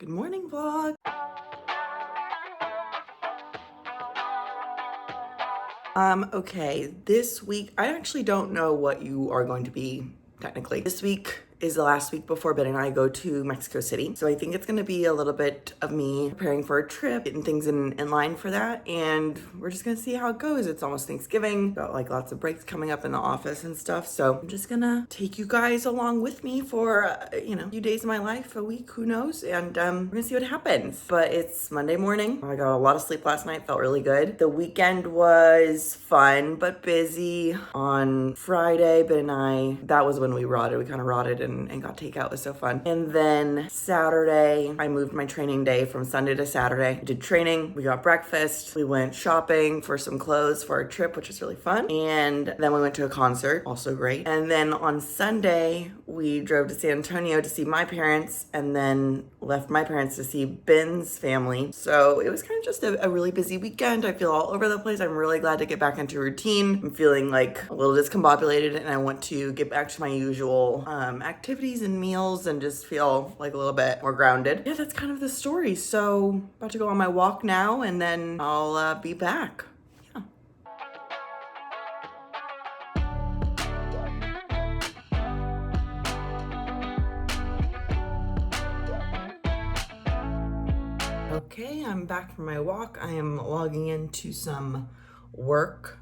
Good morning, vlog. Okay, this week, I actually don't know what you are going to be technically. This week is the last week before Ben and I go to Mexico City. So I think it's gonna be a little bit of me preparing for a trip, getting things in line for that. And we're just gonna see how it goes. It's almost Thanksgiving, got like lots of breaks coming up in the office and stuff. So I'm just gonna take you guys along with me for, a few days of my life, a week, who knows? And we're gonna see what happens. But it's Monday morning. I got a lot of sleep last night, felt really good. The weekend was fun, but busy. On Friday, Ben and I, that was when we rotted. We kind of rotted and got takeout. It was so fun. And then Saturday, I moved my training day from Sunday to Saturday. I did training, we got breakfast, we went shopping for some clothes for our trip, which was really fun. And then we went to a concert, also great. And then on Sunday, we drove to San Antonio to see my parents and then left my parents to see Ben's family. So it was kind of just a really busy weekend. I feel all over the place. I'm really glad to get back into routine. I'm feeling like a little discombobulated and I want to get back to my usual activities and meals and just feel like a little bit more grounded. Yeah, that's kind of the story. So about to go on my walk now and then I'll be back. Yeah. Okay, I'm back from my walk. I am logging into some work.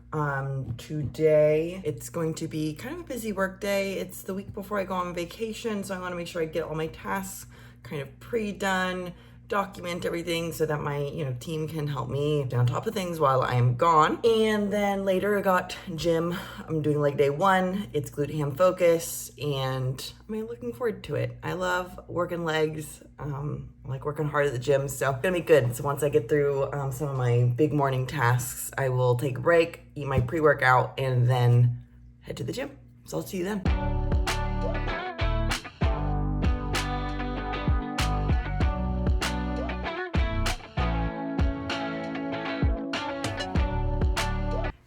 Today it's going to be kind of a busy work day. It's the week before I go on vacation, so I want to make sure I get all my tasks kind of pre-done, document everything so that my team can help me stay on top of things while I'm gone. And then later I got gym. I'm doing leg day 1. It's glute ham focus and I'm looking forward to it. I love working legs. I like working hard at the gym, so it's gonna be good. So once I get through some of my big morning tasks, I will take a break, eat my pre-workout, and then head to the gym. So I'll see you then.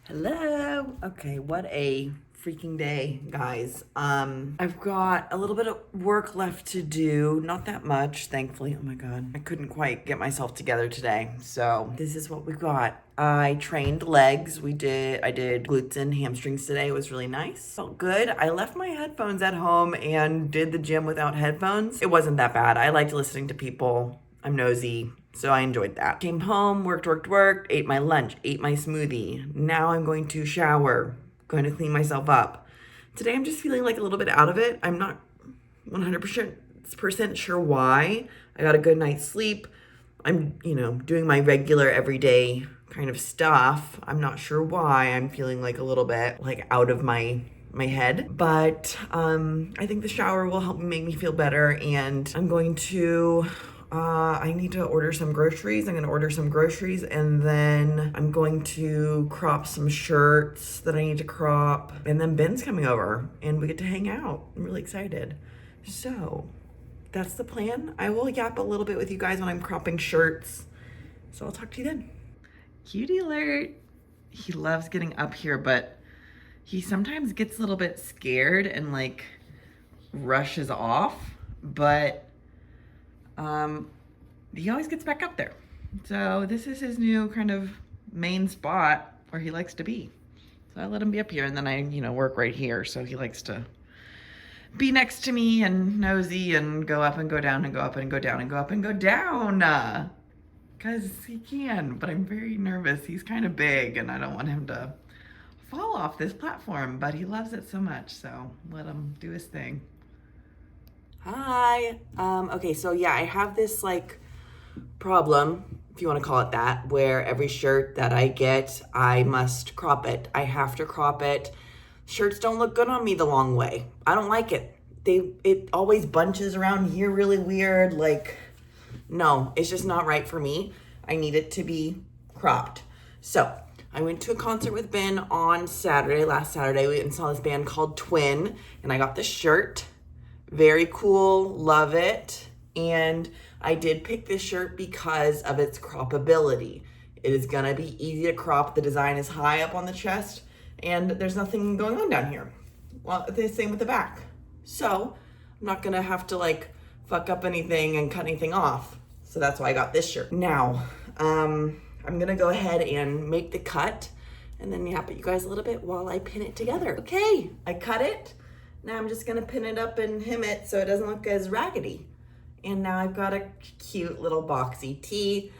Hello. Okay, what a freaking day, guys. I've got a little bit of work left to do, not that much, thankfully. Oh my god, I couldn't quite get myself together today, so this is what we got. I trained legs. I did glutes and hamstrings today. It was really nice, felt good. I left my headphones at home and did the gym without headphones. It wasn't that bad. I liked listening to people. I'm nosy, so I enjoyed that. Came home, worked, ate my lunch, ate my smoothie. Now I'm going to shower, going to clean myself up. Today I'm just feeling like a little bit out of it. I'm not 100% sure why. I got a good night's sleep. I'm, doing my regular everyday kind of stuff. I'm not sure why I'm feeling like a little bit like out of my head, but I think the shower will help make me feel better. And I'm going to I need to order some groceries. I'm going to order some groceries and then I'm going to crop some shirts that I need to crop. And then Ben's coming over and we get to hang out. I'm really excited. So that's the plan. I will yap a little bit with you guys when I'm cropping shirts. So I'll talk to you then. Cutie alert. He loves getting up here, but he sometimes gets a little bit scared and like rushes off, but he always gets back up there. So this is his new kind of main spot where he likes to be. So I let him be up here and then I, work right here. So he likes to be next to me and nosy and go up and go down and go up and go down and go up and go down. Cause he can, but I'm very nervous. He's kind of big and I don't want him to fall off this platform, but he loves it so much. So let him do his thing. Hi. Okay, so yeah, I have this like problem, if you want to call it that, where every shirt that I get, I must crop it. I have to crop it. Shirts don't look good on me the long way. I don't like it. It always bunches around here really weird. Like, no, it's just not right for me. I need it to be cropped. So I went to a concert with Ben on last Saturday. We went and saw this band called Twin, and I got this shirt. Very cool, love it. And I did pick this shirt because of its croppability. It is gonna be easy to crop. The design is high up on the chest and there's nothing going on down here. Well, the same with the back. So I'm not gonna have to like fuck up anything and cut anything off. So that's why I got this shirt. Now, I'm gonna go ahead and make the cut and then yap at you guys a little bit while I pin it together. Okay, I cut it. Now I'm just gonna pin it up and hem it so it doesn't look as raggedy. And now I've got a cute little boxy tee.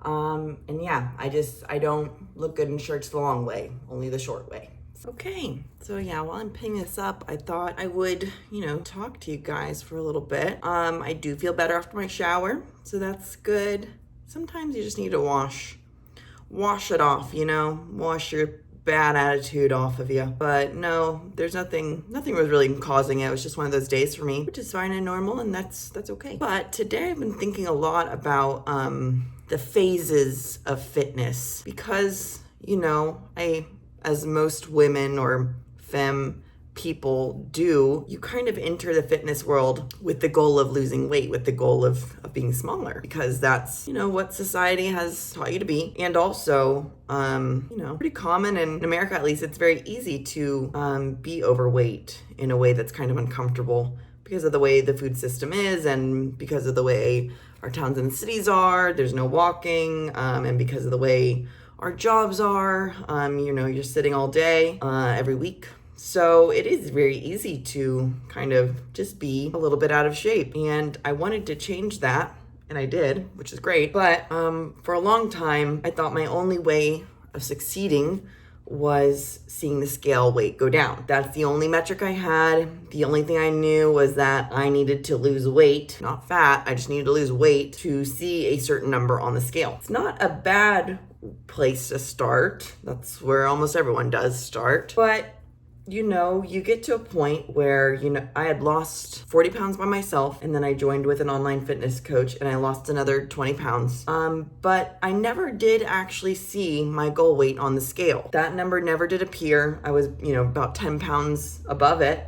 And yeah, I don't look good in shirts the long way, only the short way. Okay, so yeah, while I'm pinning this up, I thought I would, talk to you guys for a little bit. I do feel better after my shower, so that's good. Sometimes you just need to wash it off, wash your bad attitude off of you. But no, there's nothing was really causing it. It was just one of those days for me, which is fine and normal, and that's okay. But today I've been thinking a lot about the phases of fitness because, as most women or femme people do, you kind of enter the fitness world with the goal of losing weight, with the goal of being smaller, because that's, what society has taught you to be. And also, pretty common in America, at least, it's very easy to be overweight in a way that's kind of uncomfortable because of the way the food system is and because of the way our towns and cities are. There's no walking, and because of the way our jobs are, you're sitting all day, every week. So it is very easy to kind of just be a little bit out of shape. And I wanted to change that, and I did, which is great. But for a long time, I thought my only way of succeeding was seeing the scale weight go down. That's the only metric I had. The only thing I knew was that I needed to lose weight, not fat. I just needed to lose weight to see a certain number on the scale. It's not a bad place to start. That's where almost everyone does start. But you get to a point where, I had lost 40 pounds by myself, and then I joined with an online fitness coach and I lost another 20 pounds. But I never did actually see my goal weight on the scale. That number never did appear. I was, about 10 pounds above it.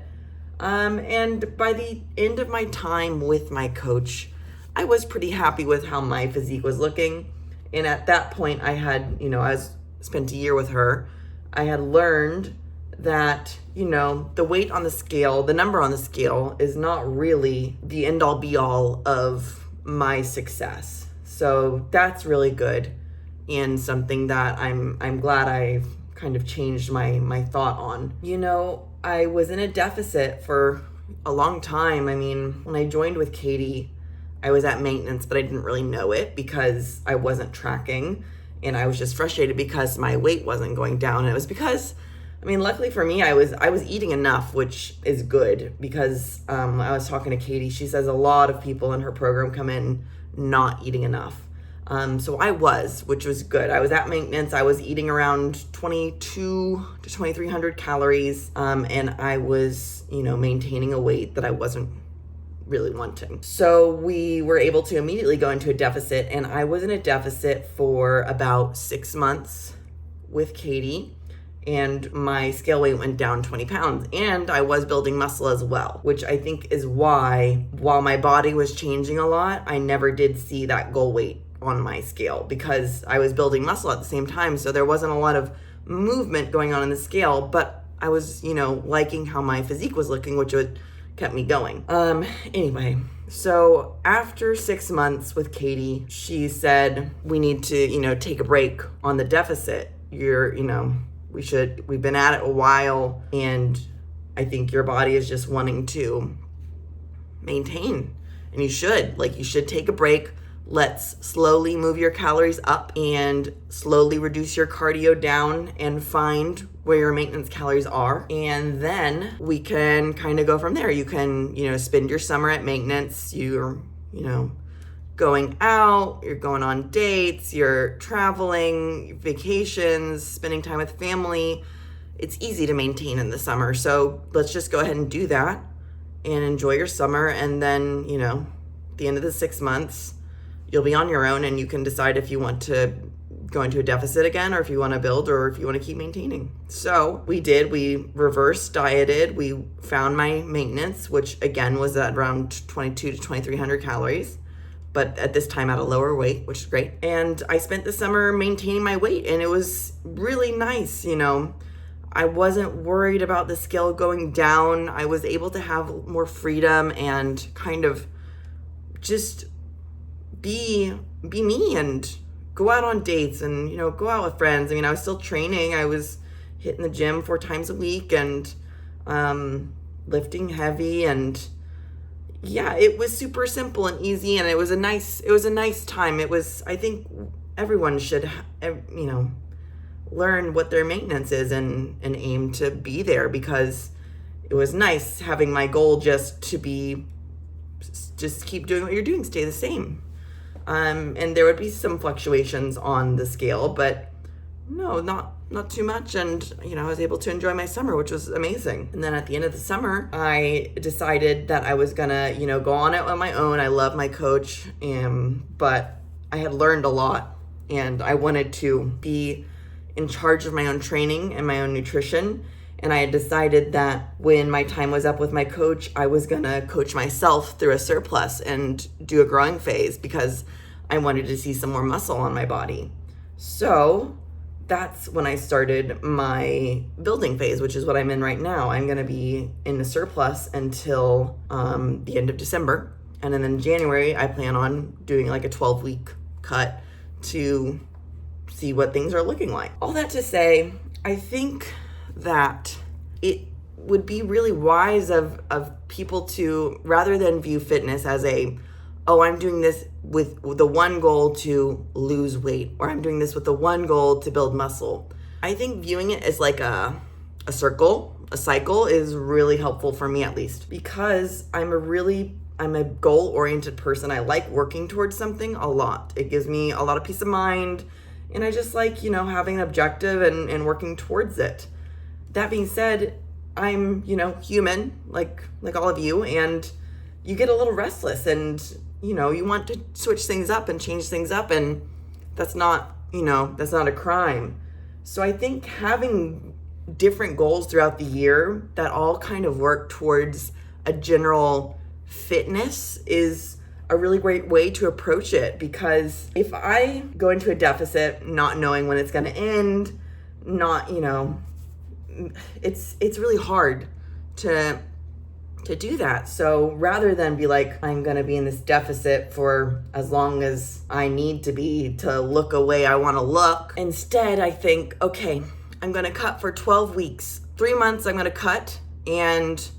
And by the end of my time with my coach, I was pretty happy with how my physique was looking. And at that point I had, I spent a year with her. I had learned that, the weight on the scale, the number on the scale is not really the end all be all of my success. So that's really good and something that I'm glad I've kind of changed my thought on. I was in a deficit for a long time. I mean, when I joined with Katie, I was at maintenance, but I didn't really know it because I wasn't tracking, and I was just frustrated because my weight wasn't going down. And it was because, luckily for me, I was eating enough, which is good because I was talking to Katie. She says a lot of people in her program come in not eating enough. So I was, which was good. I was at maintenance. I was eating around 22 to 2,300 calories, and I was, maintaining a weight that I wasn't really wanting. So we were able to immediately go into a deficit, and I was in a deficit for about 6 months with Katie, and my scale weight went down 20 pounds, and I was building muscle as well, which I think is why, while my body was changing a lot, I never did see that goal weight on my scale because I was building muscle at the same time. So there wasn't a lot of movement going on in the scale, but I was, liking how my physique was looking, which kept me going. Anyway, so after 6 months with Katie, she said, we need to, take a break on the deficit. We've been at it a while, and I think your body is just wanting to maintain, and you should take a break. Let's slowly move your calories up and slowly reduce your cardio down and find where your maintenance calories are. And then we can kind of go from there. You can, spend your summer at maintenance. You're, going out, you're going on dates, you're traveling, vacations, spending time with family. It's easy to maintain in the summer. So let's just go ahead and do that and enjoy your summer. And then, at the end of the 6 months, you'll be on your own and you can decide if you want to go into a deficit again or if you want to build or if you want to keep maintaining. So we reverse dieted. We found my maintenance, which again was at around 22 to 2,300 calories, but at this time at a lower weight, which is great. And I spent the summer maintaining my weight, and it was really nice. I wasn't worried about the scale going down. I was able to have more freedom and kind of just be me and go out on dates and, go out with friends. I mean, I was still training. I was hitting the gym 4 times a week and lifting heavy, and yeah, it was super simple and easy, and it was a nice time. I think everyone should, learn what their maintenance is and aim to be there, because it was nice having my goal just keep doing what you're doing, stay the same. And there would be some fluctuations on the scale, but no, not too much. And, I was able to enjoy my summer, which was amazing. And then at the end of the summer, I decided that I was gonna, go on it on my own. I love my coach, but I had learned a lot, and I wanted to be in charge of my own training and my own nutrition. And I had decided that when my time was up with my coach, I was gonna coach myself through a surplus and do a growing phase, because I wanted to see some more muscle on my body. So that's when I started my building phase, which is what I'm in right now. I'm gonna be in the surplus until the end of December. And then in January, I plan on doing like a 12-week cut to see what things are looking like. All that to say, I think that it would be really wise of people to, rather than view fitness as I'm doing this with the one goal to lose weight, or I'm doing this with the one goal to build muscle. I think viewing it as like a cycle is really helpful for me, at least, because I'm a goal-oriented person. I like working towards something a lot. It gives me a lot of peace of mind, and I just like, having an objective and working towards it. That being said, I'm, human, like all of you, and you get a little restless, and, you want to switch things up and change things up, and that's not a crime. So I think having different goals throughout the year that all kind of work towards a general fitness is a really great way to approach it, because if I go into a deficit not knowing when it's going to end, it's really hard to do that. So rather than be like, I'm going to be in this deficit for as long as I need to be to look a way I want to look, instead I think, okay, I'm going to cut for 12 weeks, 3 months I'm going to cut, and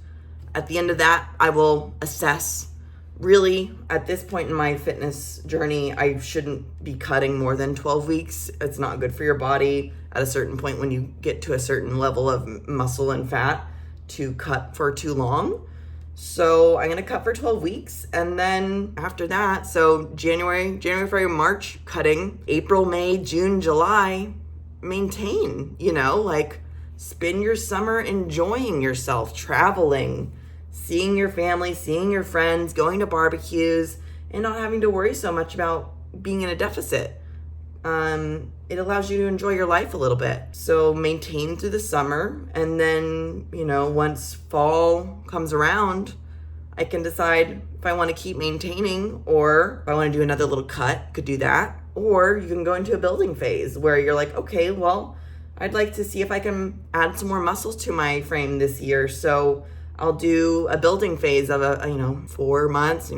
at the end of that, I will assess. Really, at this point in my fitness journey, I shouldn't be cutting more than 12 weeks. It's not good for your body at a certain point when you get to a certain level of muscle and fat to cut for too long. So I'm going to cut for 12 weeks. And then after that, so January, February, March, cutting. April, May, June, July, maintain, spend your summer enjoying yourself, traveling, seeing your family, seeing your friends, going to barbecues, and not having to worry so much about being in a deficit. It allows you to enjoy your life a little bit. So maintain through the summer, and then, once fall comes around, I can decide if I want to keep maintaining, or if I want to do another little cut, could do that. Or you can go into a building phase where you're like, okay, well, I'd like to see if I can add some more muscles to my frame this year. So I'll do a building phase of 4 months,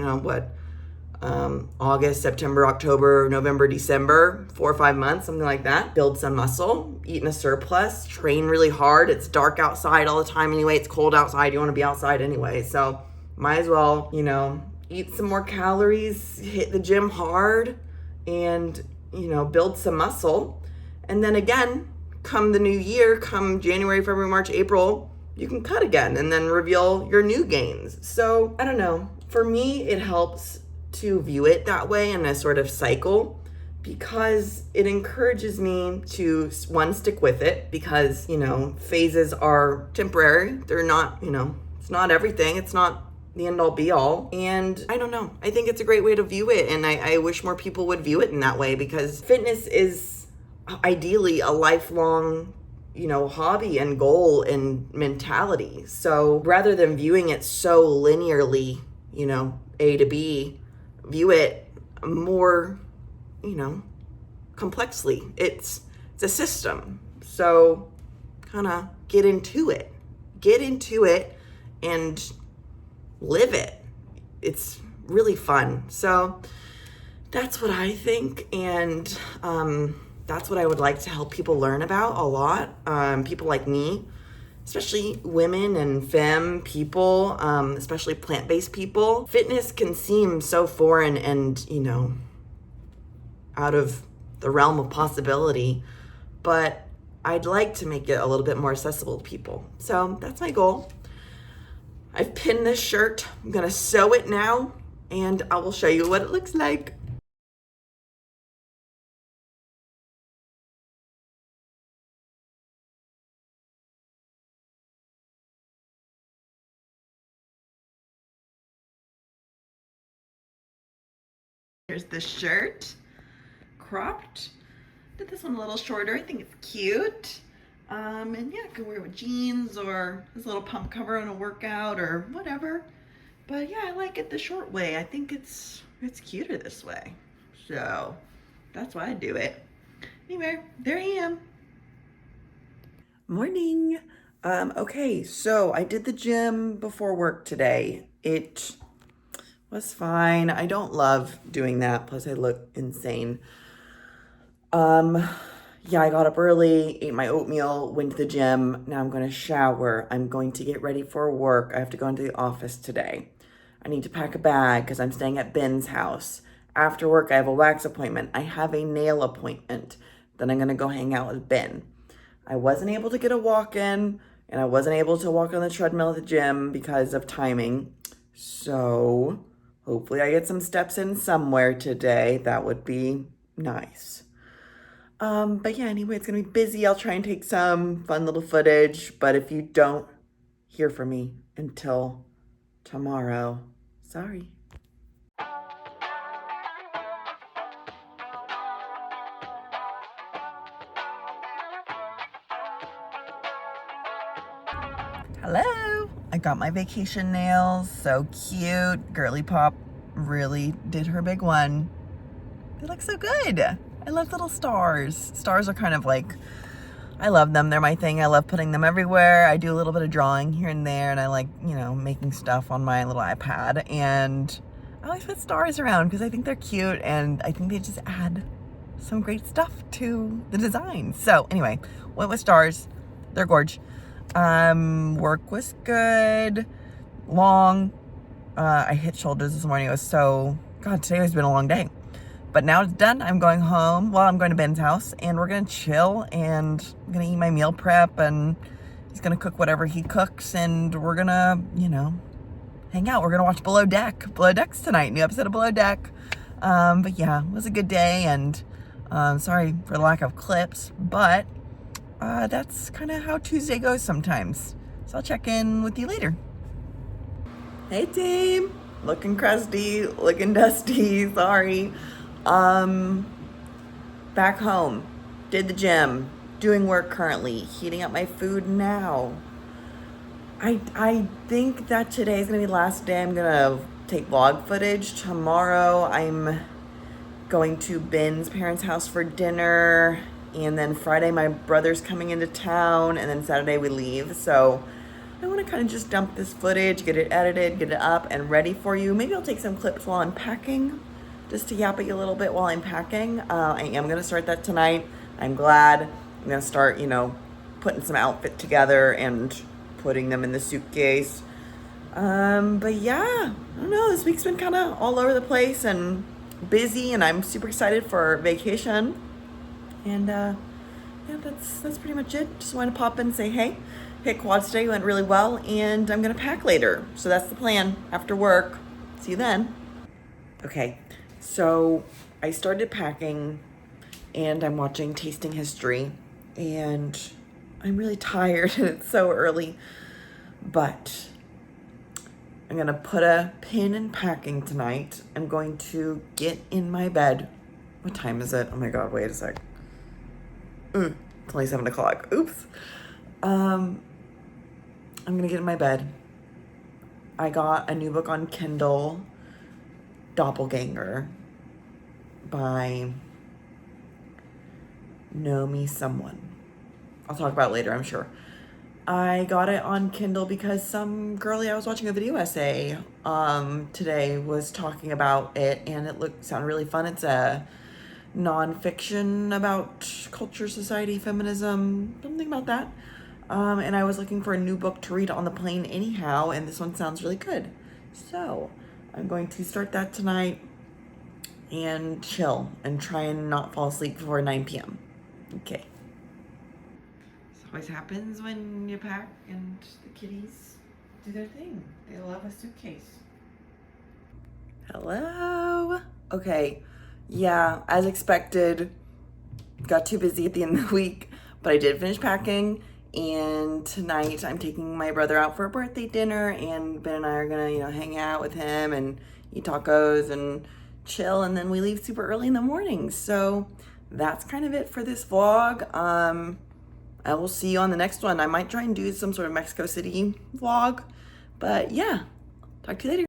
August, September, October, November, December, 4 or 5 months, something like that. Build some muscle, eat in a surplus, train really hard. It's dark outside all the time anyway. It's cold outside. You want to be outside anyway. So might as well, eat some more calories, hit the gym hard, and, build some muscle. And then again, come the new year, come January, February, March, April, you can cut again and then reveal your new gains. So I don't know. For me, it helps to view it that way in a sort of cycle, because it encourages me to, one, stick with it, because, phases are temporary. They're not, it's not everything. It's not the end all be all. And I don't know. I think it's a great way to view it. And I wish more people would view it in that way, because fitness is ideally a lifelong hobby and goal and mentality. So rather than viewing it so linearly, A to B, view it more, complexly. It's a system. So kind of get into it and live it. It's really fun. So That's what I think, and that's what I would like to help people learn about a lot. People like me, especially women and femme people, especially plant-based people. Fitness can seem so foreign and, out of the realm of possibility, but I'd like to make it a little bit more accessible to people. So that's my goal. I've pinned this shirt. I'm gonna sew it now, and I will show you what it looks like. Here's the shirt, cropped. Did this one a little shorter. I think it's cute. And yeah, I could wear it with jeans or this little pump cover on a workout or whatever. But yeah, I like it the short way. I think it's cuter this way. So that's why I do it. Anyway, there I am. Morning. Okay, so I did the gym before work today. It was fine. I don't love doing that, plus I look insane. Yeah, I got up early, ate my oatmeal, went to the gym. Now I'm gonna shower. I'm going to get ready for work. I have to go into the office today. I need to pack a bag because I'm staying at Ben's house. After work, I have a wax appointment. I have a nail appointment. Then I'm gonna go hang out with Ben. I wasn't able to get a walk in, and I wasn't able to walk on the treadmill at the gym because of timing. So hopefully I get some steps in somewhere today. That would be nice. But yeah, anyway, it's gonna be busy. I'll try and take some fun little footage, but if you don't hear from me until tomorrow, sorry. Hello! I got my vacation nails, so cute. Girly Pop really did her big one. They look so good. I love little stars. Stars are kind of like, I love them. They're my thing. I love putting them everywhere. I do a little bit of drawing here and there, and I like, making stuff on my little iPad. And I always put stars around because I think they're cute, and I think they just add some great stuff to the design. So anyway, went with stars. They're gorge. Work was good. Long. I hit shoulders this morning. It was God, today has been a long day. But now it's done. I'm going home. Well, I'm going to Ben's house, and we're going to chill, and I'm going to eat my meal prep, and he's going to cook whatever he cooks, and we're going to, hang out. We're going to watch Below Deck. Below Deck's tonight. New episode of Below Deck. But yeah, it was a good day, and sorry for the lack of clips, but that's kind of how Tuesday goes sometimes. So I'll check in with you later. Hey, team. Looking crusty, looking dusty, sorry. Back home, did the gym, doing work currently, heating up my food now. I think that today is gonna be the last day I'm gonna take vlog footage. Tomorrow I'm going to Ben's parents' house for dinner, and then Friday my brother's coming into town, and then Saturday we leave. So I want to kind of just dump this footage, get it edited, get it up and ready for you. Maybe I'll take some clips while I'm packing, just to yap at you a little bit while I'm packing. I am going to start that tonight. I'm glad. I'm going to start, putting some outfit together and putting them in the suitcase. But yeah, I don't know. This week's been kind of all over the place and busy, and I'm super excited for vacation. And yeah, that's pretty much it. Just wanted to pop in and say, hey, hit quads today went really well, and I'm gonna pack later. So that's the plan after work. See you then. Okay, so I started packing, and I'm watching Tasting History, and I'm really tired, and it's so early, but I'm gonna put a pin in packing tonight. I'm going to get in my bed. What time is it? Oh my God, wait a sec. It's only 7 o'clock. Oops. I'm gonna get in my bed. I got a new book on Kindle, Doppelganger, by Know Me Someone. I'll talk about it later, I'm sure. I got it on Kindle because some girlie I was watching a video essay today was talking about it, and it sounded really fun. It's a nonfiction about culture, society, feminism, something about that. And I was looking for a new book to read on the plane anyhow, and this one sounds really good. So I'm going to start that tonight and chill and try and not fall asleep before 9 p.m. Okay. This always happens when you pack and the kitties do their thing. They love a suitcase. Hello. Okay. Yeah, as expected, got too busy at the end of the week, but I did finish packing. And tonight I'm taking my brother out for a birthday dinner, and Ben and I are gonna, hang out with him and eat tacos and chill, and then we leave super early in the morning. So that's kind of it for this vlog. I will see you on the next one. I might try and do some sort of Mexico City vlog, but yeah, talk to you later.